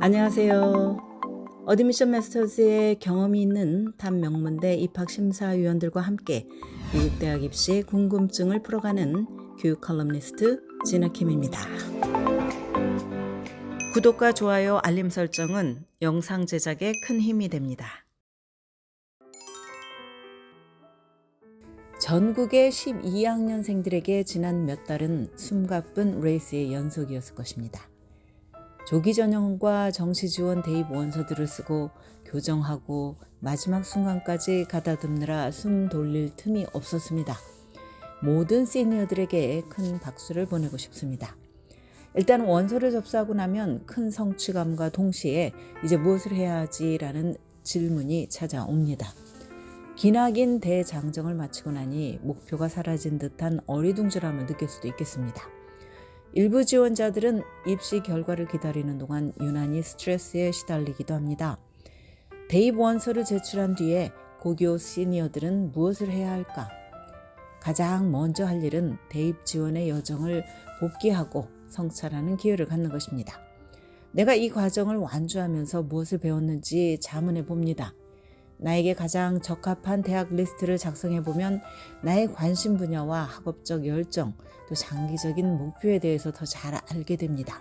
안녕하세요. 어드미션 마스터즈의 경험이 있는 탑 명문대 입학심사위원들과 함께 미국 대학 입시 궁금증을 풀어가는 교육 컬럼니스트 진아킴입니다. 구독과 좋아요, 알림 설정은 영상 제작에 큰 힘이 됩니다. 전국의 12학년생들에게 지난 몇 달은 숨가쁜 레이스의 연속이었을 것입니다. 조기 전형과 정시 지원 대입 원서들을 쓰고 교정하고 마지막 순간까지 가다듬느라 숨 돌릴 틈이 없었습니다. 모든 시니어들에게 큰 박수를 보내고 싶습니다. 일단 원서를 접수하고 나면 큰 성취감과 동시에 이제 무엇을 해야 하지라는 질문이 찾아옵니다. 기나긴 대장정을 마치고 나니 목표가 사라진 듯한 어리둥절함을 느낄 수도 있겠습니다. 일부 지원자들은 입시 결과를 기다리는 동안 유난히 스트레스에 시달리기도 합니다. 대입 원서를 제출한 뒤에 고교 시니어들은 무엇을 해야 할까? 가장 먼저 할 일은 대입 지원의 여정을 복귀하고 성찰하는 기회를 갖는 것입니다. 내가 이 과정을 완주하면서 무엇을 배웠는지 자문해 봅니다. 나에게 가장 적합한 대학 리스트를 작성해 보면 나의 관심 분야와 학업적 열정, 또 장기적인 목표에 대해서 더 잘 알게 됩니다.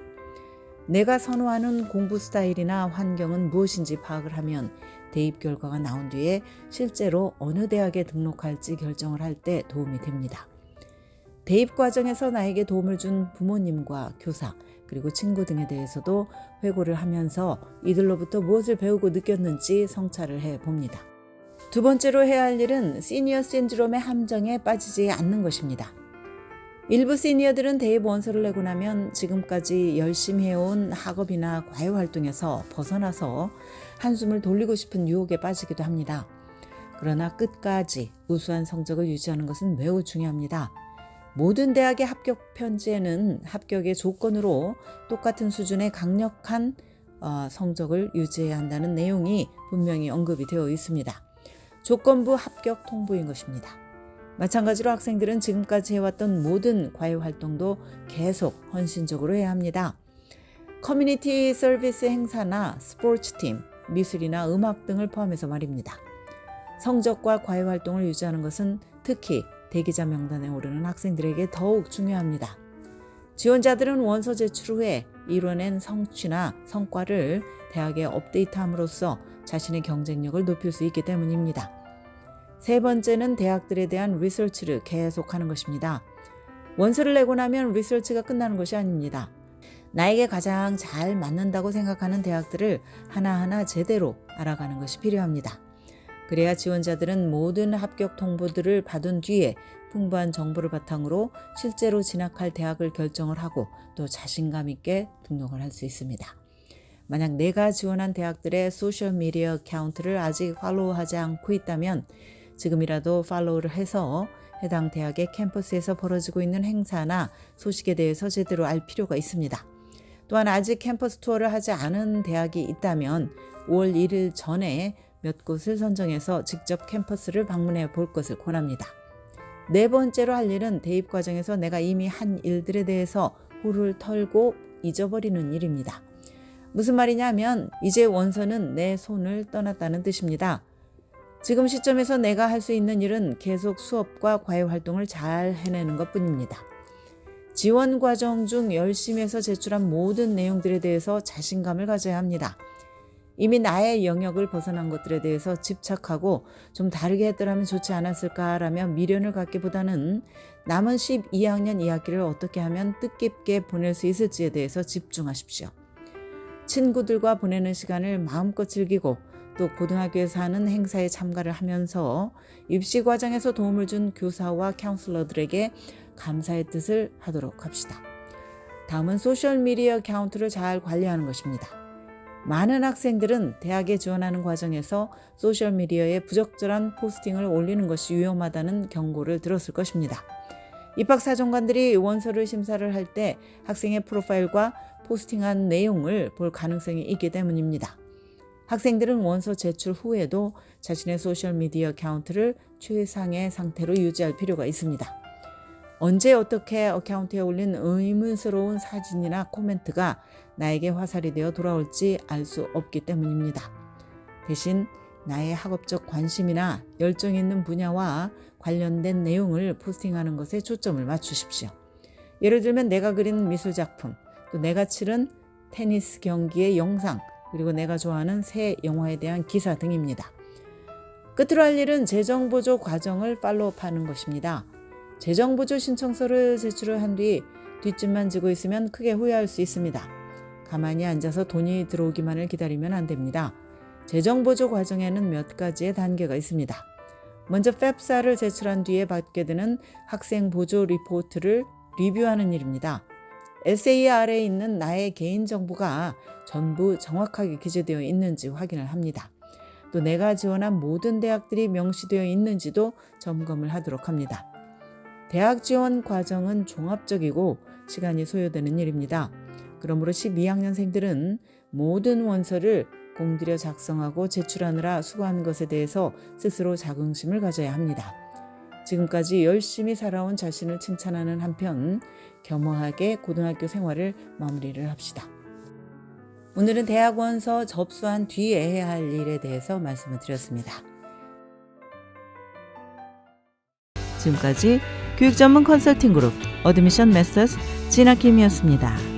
내가 선호하는 공부 스타일이나 환경은 무엇인지 파악을 하면 대입 결과가 나온 뒤에 실제로 어느 대학에 등록할지 결정을 할 때 도움이 됩니다. 대입 과정에서 나에게 도움을 준 부모님과 교사, 그리고 친구 등에 대해서도 회고를 하면서 이들로부터 무엇을 배우고 느꼈는지 성찰을 해봅니다. 두 번째로 해야 할 일은 시니어 신드롬의 함정에 빠지지 않는 것입니다. 일부 시니어들은 대입 원서를 내고 나면 지금까지 열심히 해온 학업이나 과외활동에서 벗어나서 한숨을 돌리고 싶은 유혹에 빠지기도 합니다. 그러나 끝까지 우수한 성적을 유지하는 것은 매우 중요합니다. 모든 대학의 합격 편지에는 합격의 조건으로 똑같은 수준의 강력한 성적을 유지해야 한다는 내용이 분명히 언급이 되어 있습니다. 조건부 합격 통보인 것입니다. 마찬가지로 학생들은 지금까지 해왔던 모든 과외 활동도 계속 헌신적으로 해야 합니다. 커뮤니티 서비스 행사나 스포츠팀, 미술이나 음악 등을 포함해서 말입니다. 성적과 과외 활동을 유지하는 것은 특히 대기자 명단에 오르는 학생들에게 더욱 중요합니다. 지원자들은 원서 제출 후에 이뤄낸 성취나 성과를 대학에 업데이트함으로써 자신의 경쟁력을 높일 수 있기 때문입니다. 세 번째는 대학들에 대한 리서치를 계속하는 것입니다. 원서를 내고 나면 리서치가 끝나는 것이 아닙니다. 나에게 가장 잘 맞는다고 생각하는 대학들을 하나하나 제대로 알아가는 것이 필요합니다. 그래야 지원자들은 모든 합격 통보들을 받은 뒤에 풍부한 정보를 바탕으로 실제로 진학할 대학을 결정을 하고 또 자신감 있게 등록을 할 수 있습니다. 만약 내가 지원한 대학들의 소셜미디어 어카운트를 아직 팔로우하지 않고 있다면 지금이라도 팔로우를 해서 해당 대학의 캠퍼스에서 벌어지고 있는 행사나 소식에 대해서 제대로 알 필요가 있습니다. 또한 아직 캠퍼스 투어를 하지 않은 대학이 있다면 5월 1일 전에 몇 곳을 선정해서 직접 캠퍼스를 방문해 볼 것을 권합니다. 네 번째로 할 일은 대입 과정에서 내가 이미 한 일들에 대해서 홀을 털고 잊어버리는 일입니다. 무슨 말이냐면 이제 원서는 내 손을 떠났다는 뜻입니다. 지금 시점에서 내가 할 수 있는 일은 계속 수업과 과외 활동을 잘 해내는 것뿐입니다. 지원 과정 중 열심히 해서 제출한 모든 내용들에 대해서 자신감을 가져야 합니다. 이미 나의 영역을 벗어난 것들에 대해서 집착하고 좀 다르게 했더라면 좋지 않았을까라며 미련을 갖기보다는 남은 12학년 2학기를 어떻게 하면 뜻깊게 보낼 수 있을지에 대해서 집중하십시오. 친구들과 보내는 시간을 마음껏 즐기고 또 고등학교에서 하는 행사에 참가를 하면서 입시 과정에서 도움을 준 교사와 카운슬러들에게 감사의 뜻을 하도록 합시다. 다음은 소셜미디어 어카운트를 잘 관리하는 것입니다. 많은 학생들은 대학에 지원하는 과정에서 소셜미디어에 부적절한 포스팅을 올리는 것이 위험하다는 경고를 들었을 것입니다. 입학사정관들이 원서를 심사를 할 때 학생의 프로파일과 포스팅한 내용을 볼 가능성이 있기 때문입니다. 학생들은 원서 제출 후에도 자신의 소셜미디어 어카운트를 최상의 상태로 유지할 필요가 있습니다. 언제 어떻게 어카운트에 올린 의문스러운 사진이나 코멘트가 나에게 화살이 되어 돌아올지 알 수 없기 때문입니다. 대신 나의 학업적 관심이나 열정 있는 분야와 관련된 내용을 포스팅하는 것에 초점을 맞추십시오. 예를 들면 내가 그린 미술작품, 또 내가 치른 테니스 경기의 영상, 그리고 내가 좋아하는 새 영화에 대한 기사 등입니다. 끝으로 할 일은 재정보조 과정을 팔로우업하는 것입니다. 재정보조 신청서를 제출을 한 뒤 뒷짐만 지고 있으면 크게 후회할 수 있습니다. 가만히 앉아서 돈이 들어오기만을 기다리면 안 됩니다. 재정보조 과정에는 몇 가지의 단계가 있습니다. 먼저 팹사를 제출한 뒤에 받게 되는 학생보조 리포트를 리뷰하는 일입니다. 에세이 아래에 있는 나의 개인정보가 전부 정확하게 기재되어 있는지 확인을 합니다. 또 내가 지원한 모든 대학들이 명시되어 있는지도 점검을 하도록 합니다. 대학 지원 과정은 종합적이고 시간이 소요되는 일입니다. 그러므로 12학년생들은 모든 원서를 공들여 작성하고 제출하느라 수고한 것에 대해서 스스로 자긍심을 가져야 합니다. 지금까지 열심히 살아온 자신을 칭찬하는 한편 겸허하게 고등학교 생활을 마무리를 합시다. 오늘은 대학원서 접수한 뒤에 해야 할 일에 대해서 말씀을 드렸습니다. 지금까지 교육 전문 컨설팅 그룹 어드미션 메서스 진아킴이었습니다.